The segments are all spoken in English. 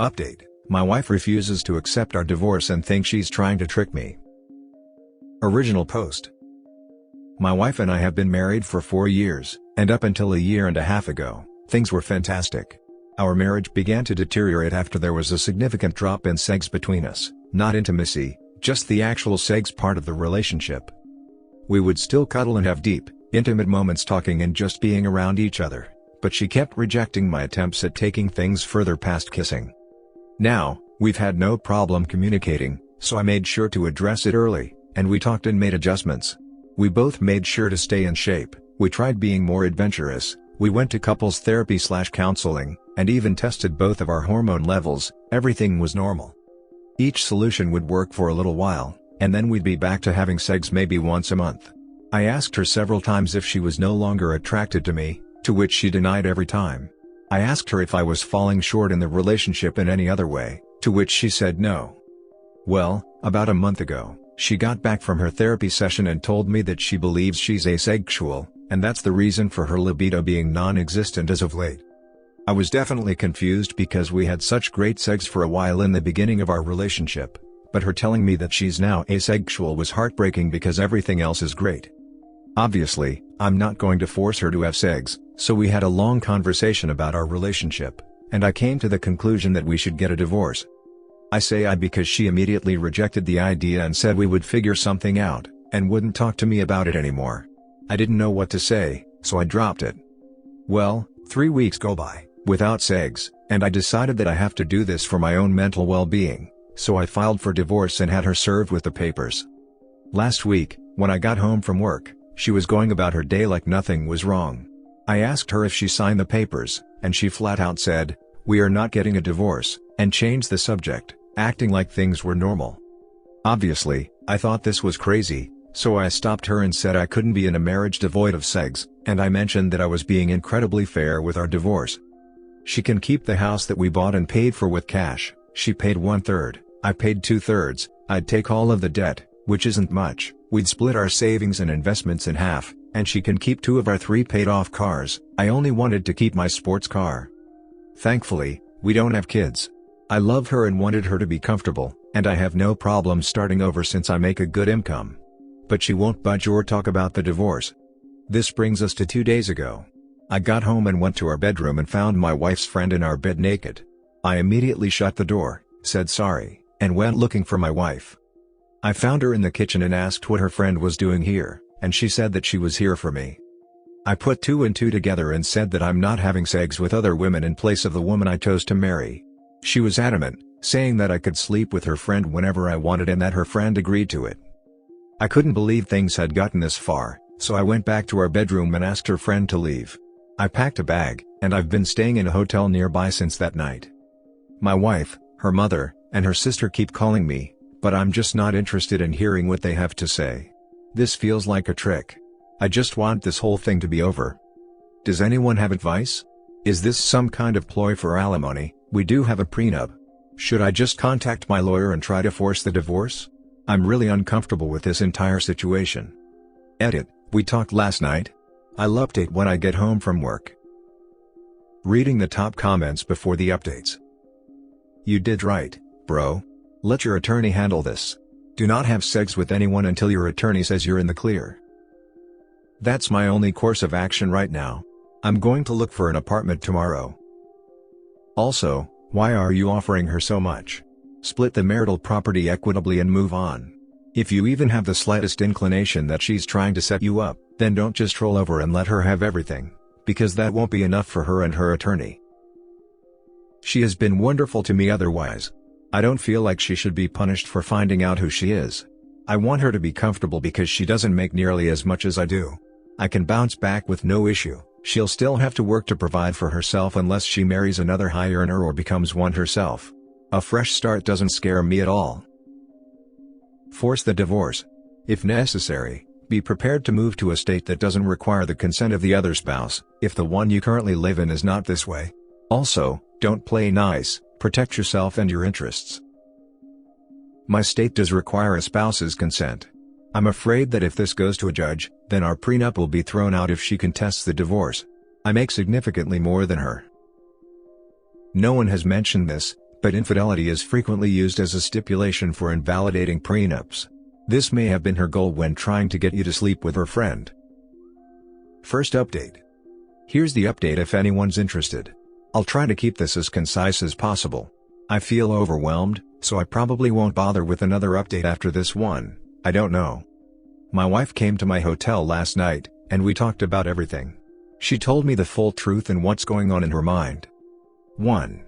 Update: my wife refuses to accept our divorce and thinks she's trying to trick me. Original post. My wife and I have been married for 4 years, and up until a year and a half ago, things were fantastic. Our marriage began to deteriorate after there was a significant drop in sex between us, not intimacy, just the actual sex part of the relationship. We would still cuddle and have deep, intimate moments talking and just being around each other, but she kept rejecting my attempts at taking things further past kissing. Now, we've had no problem communicating, so I made sure to address it early, and we talked and made adjustments. We both made sure to stay in shape, we tried being more adventurous, we went to couples therapy/counseling, and even tested both of our hormone levels. Everything was normal. Each solution would work for a little while, and then we'd be back to having sex maybe once a month. I asked her several times if she was no longer attracted to me, to which she denied every time. I asked her if I was falling short in the relationship in any other way, to which she said no. Well, about a month ago, she got back from her therapy session and told me that she believes she's asexual, and that's the reason for her libido being non-existent as of late. I was definitely confused because we had such great sex for a while in the beginning of our relationship, but her telling me that she's now asexual was heartbreaking because everything else is great. Obviously, I'm not going to force her to have sex, so we had a long conversation about our relationship, and I came to the conclusion that we should get a divorce. I say I because she immediately rejected the idea and said we would figure something out, and wouldn't talk to me about it anymore. I didn't know what to say, so I dropped it. Well, 3 weeks go by, without sex, and I decided that I have to do this for my own mental well-being, so I filed for divorce and had her served with the papers. Last week, when I got home from work, she was going about her day like nothing was wrong. I asked her if she signed the papers, and she flat out said, "We are not getting a divorce," and changed the subject, acting like things were normal. Obviously, I thought this was crazy, so I stopped her and said I couldn't be in a marriage devoid of sex, and I mentioned that I was being incredibly fair with our divorce. She can keep the house that we bought and paid for with cash. She paid 1/3, I paid 2/3, I'd take all of the debt, which isn't much, we'd split our savings and investments in half, and she can keep 2 of our 3 paid-off cars. I only wanted to keep my sports car. Thankfully, we don't have kids. I love her and wanted her to be comfortable, and I have no problem starting over since I make a good income. But she won't budge or talk about the divorce. This brings us to 2 days ago. I got home and went to our bedroom and found my wife's friend in our bed naked. I immediately shut the door, said sorry, and went looking for my wife. I found her in the kitchen and asked what her friend was doing here, and she said that she was here for me. I put 2 and 2 together and said that I'm not having sex with other women in place of the woman I chose to marry. She was adamant, saying that I could sleep with her friend whenever I wanted and that her friend agreed to it. I couldn't believe things had gotten this far, so I went back to our bedroom and asked her friend to leave. I packed a bag, and I've been staying in a hotel nearby since that night. My wife, her mother, and her sister keep calling me, but I'm just not interested in hearing what they have to say. This feels like a trick. I just want this whole thing to be over. Does anyone have advice? Is this some kind of ploy for alimony? We do have a prenup. Should I just contact my lawyer and try to force the divorce? I'm really uncomfortable with this entire situation. Edit: we talked last night. I'll update when I get home from work. Reading the top comments before the updates. You did right, bro. Let your attorney handle this. Do not have sex with anyone until your attorney says you're in the clear. That's my only course of action right now. I'm going to look for an apartment tomorrow. Also, why are you offering her so much? Split the marital property equitably and move on. If you even have the slightest inclination that she's trying to set you up, then don't just roll over and let her have everything, because that won't be enough for her and her attorney. She has been wonderful to me otherwise. I don't feel like she should be punished for finding out who she is. I want her to be comfortable because she doesn't make nearly as much as I do. I can bounce back with no issue. She'll still have to work to provide for herself unless she marries another high earner or becomes one herself. A fresh start doesn't scare me at all. Force the divorce. If necessary, be prepared to move to a state that doesn't require the consent of the other spouse, if the one you currently live in is not this way. Also, don't play nice, protect yourself and your interests. My state does require a spouse's consent. I'm afraid that if this goes to a judge, then our prenup will be thrown out if she contests the divorce. I make significantly more than her. No one has mentioned this, but infidelity is frequently used as a stipulation for invalidating prenups. This may have been her goal when trying to get you to sleep with her friend. First update. Here's the update if anyone's interested. I'll try to keep this as concise as possible. I feel overwhelmed, so I probably won't bother with another update after this one. I don't know. My wife came to my hotel last night, and we talked about everything. She told me the full truth and what's going on in her mind. 1.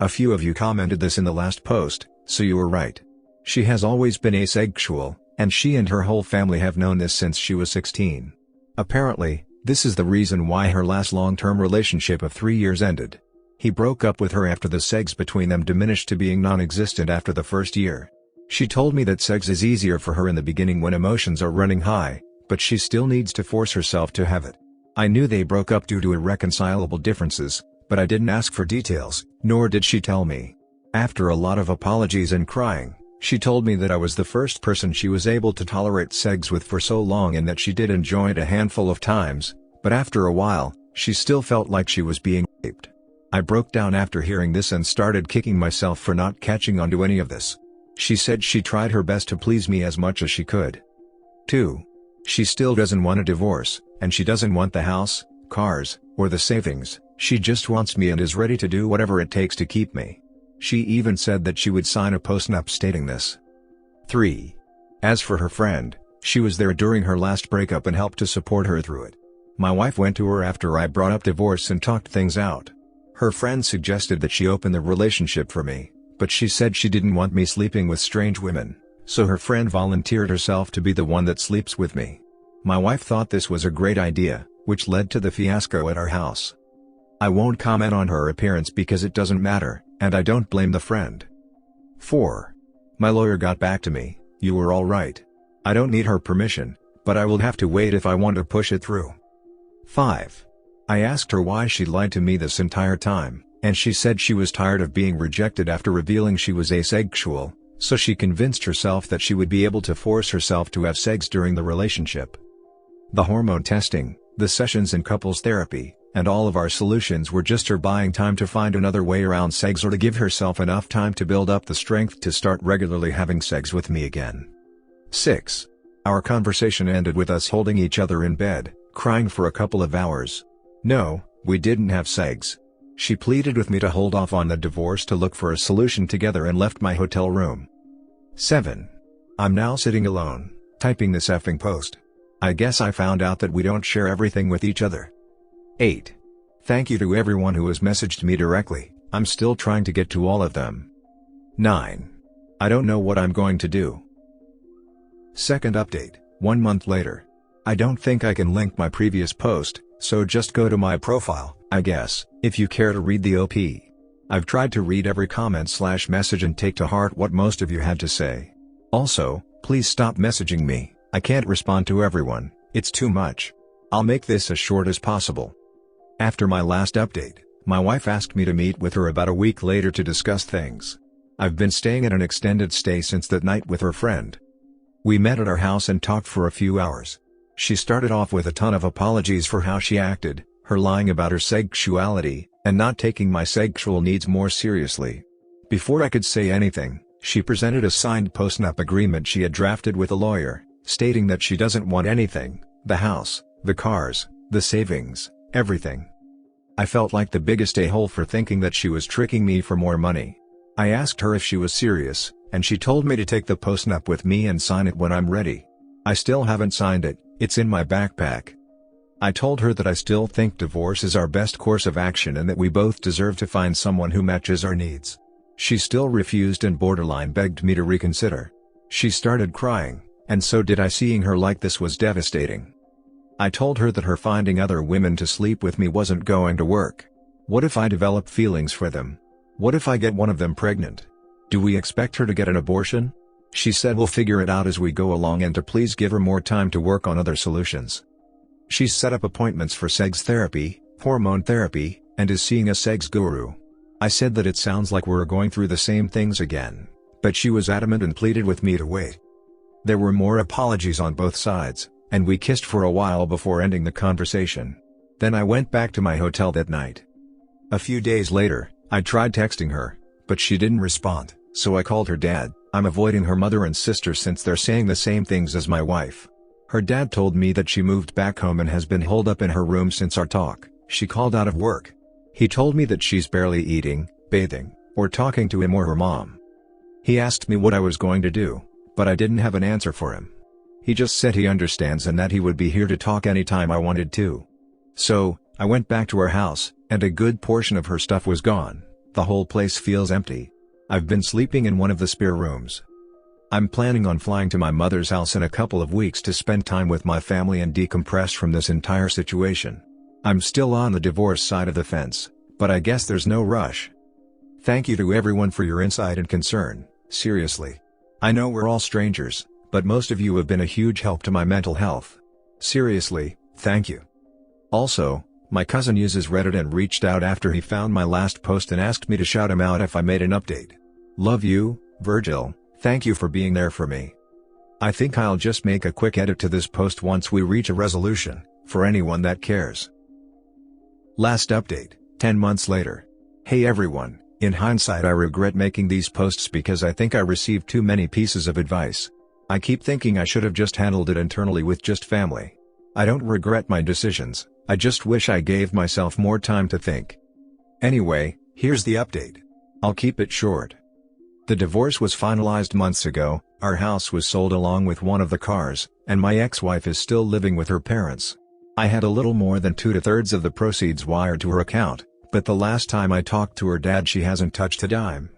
A few of you commented this in the last post, so you were right. She has always been asexual, and she and her whole family have known this since she was 16. Apparently, this is the reason why her last long-term relationship of 3 years ended. He broke up with her after the sex between them diminished to being non-existent after the first year. She told me that sex is easier for her in the beginning when emotions are running high, but she still needs to force herself to have it. I knew they broke up due to irreconcilable differences, but I didn't ask for details, nor did she tell me. After a lot of apologies and crying, she told me that I was the first person she was able to tolerate sex with for so long and that she did enjoy it a handful of times, but after a while, she still felt like she was being raped. I broke down after hearing this and started kicking myself for not catching on to any of this. She said she tried her best to please me as much as she could. 2. She still doesn't want a divorce, and she doesn't want the house, cars, or the savings. She just wants me and is ready to do whatever it takes to keep me. She even said that she would sign a postnup stating this. 3. As for her friend, she was there during her last breakup and helped to support her through it. My wife went to her after I brought up divorce and talked things out. Her friend suggested that she open the relationship for me, but she said she didn't want me sleeping with strange women, so her friend volunteered herself to be the one that sleeps with me. My wife thought this was a great idea, which led to the fiasco at our house. I won't comment on her appearance because it doesn't matter, and I don't blame the friend. 4. My lawyer got back to me. You were all right. I don't need her permission, but I will have to wait if I want to push it through. 5. I asked her why she lied to me this entire time, and she said she was tired of being rejected after revealing she was asexual, so she convinced herself that she would be able to force herself to have sex during the relationship. The hormone testing, the sessions in couples therapy, and all of our solutions were just her buying time to find another way around sex or to give herself enough time to build up the strength to start regularly having sex with me again. 6. Our conversation ended with us holding each other in bed, crying for a couple of hours. No, we didn't have sex. She pleaded with me to hold off on the divorce to look for a solution together and left my hotel room. 7. I'm now sitting alone, typing this effing post. I guess I found out that we don't share everything with each other. 8. Thank you to everyone who has messaged me directly, I'm still trying to get to all of them. 9. I don't know what I'm going to do. Second update, 1 month later. I don't think I can link my previous post, so just go to my profile, I guess, if you care to read the OP. I've tried to read every comment/message and take to heart what most of you had to say. Also, please stop messaging me, I can't respond to everyone, it's too much. I'll make this as short as possible. After my last update, my wife asked me to meet with her about a week later to discuss things. I've been staying at an extended stay since that night with her friend. We met at our house and talked for a few hours. She started off with a ton of apologies for how she acted, her lying about her sexuality, and not taking my sexual needs more seriously. Before I could say anything, she presented a signed postnup agreement she had drafted with a lawyer, stating that she doesn't want anything, the house, the cars, the savings, everything. I felt like the biggest a-hole for thinking that she was tricking me for more money. I asked her if she was serious, and she told me to take the postnup with me and sign it when I'm ready. I still haven't signed it, it's in my backpack. I told her that I still think divorce is our best course of action and that we both deserve to find someone who matches our needs. She still refused and borderline begged me to reconsider. She started crying, and so did I. Seeing her like this was devastating. I told her that her finding other women to sleep with me wasn't going to work. What if I develop feelings for them? What if I get one of them pregnant? Do we expect her to get an abortion? She said we'll figure it out as we go along and to please give her more time to work on other solutions. She's set up appointments for sex therapy, hormone therapy, and is seeing a sex guru. I said that it sounds like we're going through the same things again, but she was adamant and pleaded with me to wait. There were more apologies on both sides, and we kissed for a while before ending the conversation. Then I went back to my hotel that night. A few days later, I tried texting her, but she didn't respond, so I called her dad. I'm avoiding her mother and sister since they're saying the same things as my wife. Her dad told me that she moved back home and has been holed up in her room since our talk. She called out of work. He told me that she's barely eating, bathing, or talking to him or her mom. He asked me what I was going to do, but I didn't have an answer for him. He just said he understands and that he would be here to talk anytime I wanted to. So, I went back to her house, and a good portion of her stuff was gone. The whole place feels empty. I've been sleeping in one of the spare rooms. I'm planning on flying to my mother's house in a couple of weeks to spend time with my family and decompress from this entire situation. I'm still on the divorce side of the fence, but I guess there's no rush. Thank you to everyone for your insight and concern, seriously. I know we're all strangers, but most of you have been a huge help to my mental health. Seriously, thank you. Also, my cousin uses Reddit and reached out after he found my last post and asked me to shout him out if I made an update. Love you, Virgil, thank you for being there for me. I think I'll just make a quick edit to this post once we reach a resolution, for anyone that cares. Last update, 10 months later. Hey everyone, in hindsight I regret making these posts because I think I received too many pieces of advice. I keep thinking I should have just handled it internally with just family. I don't regret my decisions, I just wish I gave myself more time to think. Anyway, here's the update. I'll keep it short. The divorce was finalized months ago, our house was sold along with one of the cars, and my ex-wife is still living with her parents. I had a little more than 2/3 of the proceeds wired to her account, but the last time I talked to her dad she hasn't touched a dime.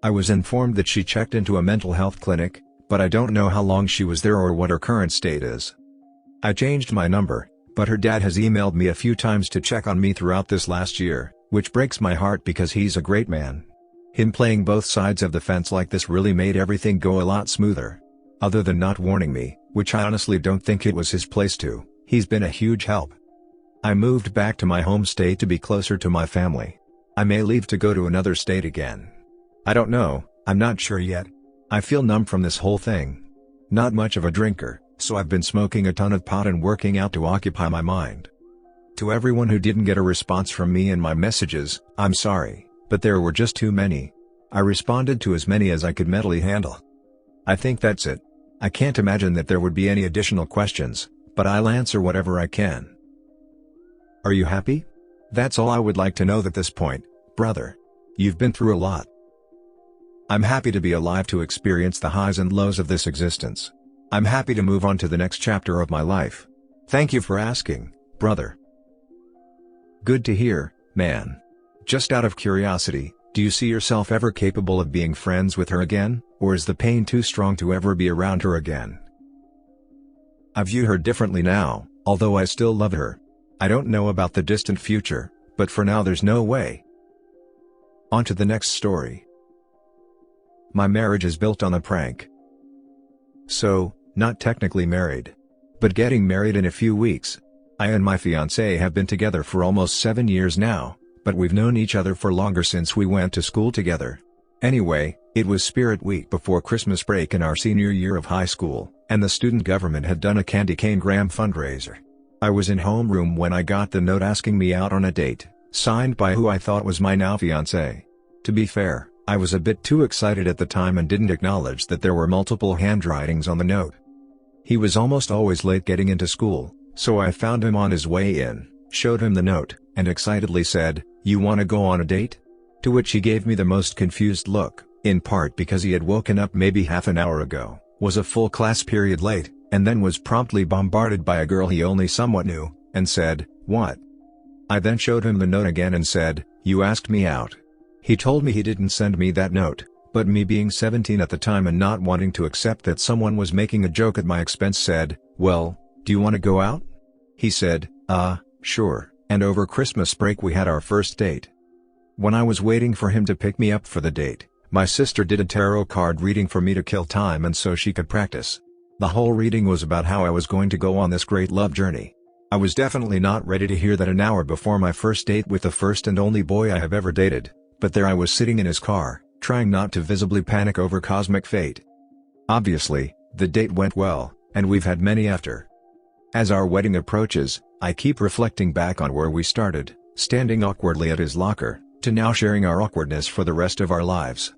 I was informed that she checked into a mental health clinic, but I don't know how long she was there or what her current state is. I changed my number, but her dad has emailed me a few times to check on me throughout this last year, which breaks my heart because he's a great man. Him playing both sides of the fence like this really made everything go a lot smoother. Other than not warning me, which I honestly don't think it was his place to, he's been a huge help. I moved back to my home state to be closer to my family. I may leave to go to another state again. I don't know, I'm not sure yet. I feel numb from this whole thing. Not much of a drinker, so I've been smoking a ton of pot and working out to occupy my mind. To everyone who didn't get a response from me in my messages, I'm sorry, but there were just too many. I responded to as many as I could mentally handle. I think that's it. I can't imagine that there would be any additional questions, but I'll answer whatever I can. Are you happy? That's all I would like to know at this point, brother. You've been through a lot. I'm happy to be alive to experience the highs and lows of this existence. I'm happy to move on to the next chapter of my life. Thank you for asking, brother. Good to hear, man. Just out of curiosity, do you see yourself ever capable of being friends with her again, or is the pain too strong to ever be around her again? I view her differently now, although I still love her. I don't know about the distant future, but for now there's no way. On to the next story. My marriage is built on a prank. So, not technically married, but getting married in a few weeks. I and my fiancée have been together for almost 7 years now, but we've known each other for longer since we went to school together. Anyway, it was Spirit Week before Christmas break in our senior year of high school, and the student government had done a candy cane gram fundraiser. I was in homeroom when I got the note asking me out on a date, signed by who I thought was my now fiancée. To be fair, I was a bit too excited at the time and didn't acknowledge that there were multiple handwritings on the note. He was almost always late getting into school, so I found him on his way in, showed him the note, and excitedly said, "You wanna go on a date?" To which he gave me the most confused look, in part because he had woken up maybe half an hour ago, was a full class period late, and then was promptly bombarded by a girl he only somewhat knew, and said, "What?" I then showed him the note again and said, "You asked me out." He told me he didn't send me that note, but me being 17 at the time and not wanting to accept that someone was making a joke at my expense said, "Well, do you want to go out?" He said, Sure," and over Christmas break we had our first date. When I was waiting for him to pick me up for the date, my sister did a tarot card reading for me to kill time and so she could practice. The whole reading was about how I was going to go on this great love journey. I was definitely not ready to hear that an hour before my first date with the first and only boy I have ever dated. But there I was sitting in his car, trying not to visibly panic over cosmic fate. Obviously, the date went well, and we've had many after. As our wedding approaches, I keep reflecting back on where we started, standing awkwardly at his locker, to now sharing our awkwardness for the rest of our lives.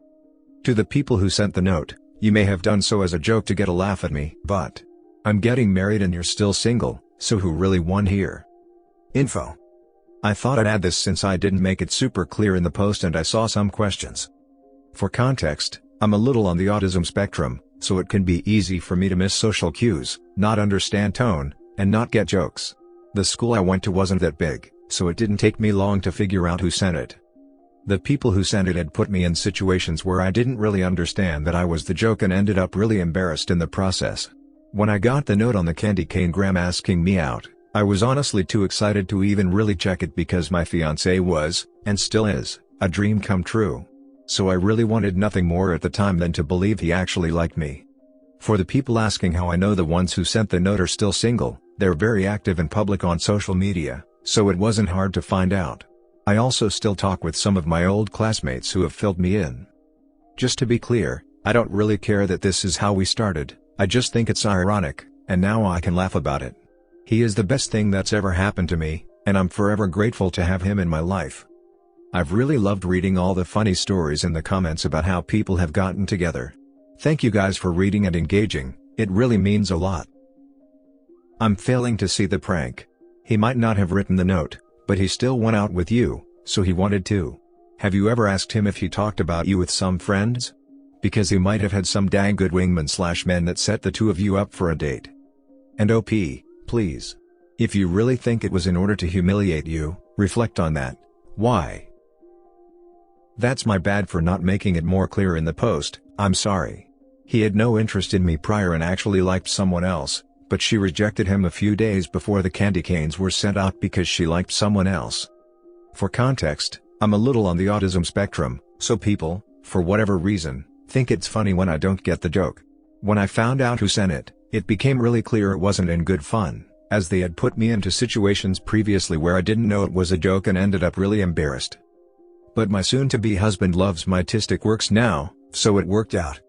To the people who sent the note, you may have done so as a joke to get a laugh at me, but I'm getting married and you're still single, so who really won here? Info. I thought I'd add this since I didn't make it super clear in the post and I saw some questions. For context, I'm a little on the autism spectrum, so it can be easy for me to miss social cues, not understand tone, and not get jokes. The school I went to wasn't that big, so it didn't take me long to figure out who sent it. The people who sent it had put me in situations where I didn't really understand that I was the joke and ended up really embarrassed in the process. When I got the note on the candy cane gram asking me out, I was honestly too excited to even really check it because my fiancé was, and still is, a dream come true. So I really wanted nothing more at the time than to believe he actually liked me. For the people asking how I know the ones who sent the note are still single, they're very active and public on social media, so it wasn't hard to find out. I also still talk with some of my old classmates who have filled me in. Just to be clear, I don't really care that this is how we started, I just think it's ironic, and now I can laugh about it. He is the best thing that's ever happened to me, and I'm forever grateful to have him in my life. I've really loved reading all the funny stories in the comments about how people have gotten together. Thank you guys for reading and engaging, it really means a lot. I'm failing to see the prank. He might not have written the note, but he still went out with you, so he wanted to. Have you ever asked him if he talked about you with some friends? Because he might have had some dang good wingman/men that set the two of you up for a date. And OP, please. If you really think it was in order to humiliate you, reflect on that. Why? That's my bad for not making it more clear in the post, I'm sorry. He had no interest in me prior and actually liked someone else, but she rejected him a few days before the candy canes were sent out because she liked someone else. For context, I'm a little on the autism spectrum, so people, for whatever reason, think it's funny when I don't get the joke. When I found out who sent it, it became really clear it wasn't in good fun, as they had put me into situations previously where I didn't know it was a joke and ended up really embarrassed. But my soon-to-be husband loves my artistic works now, so it worked out.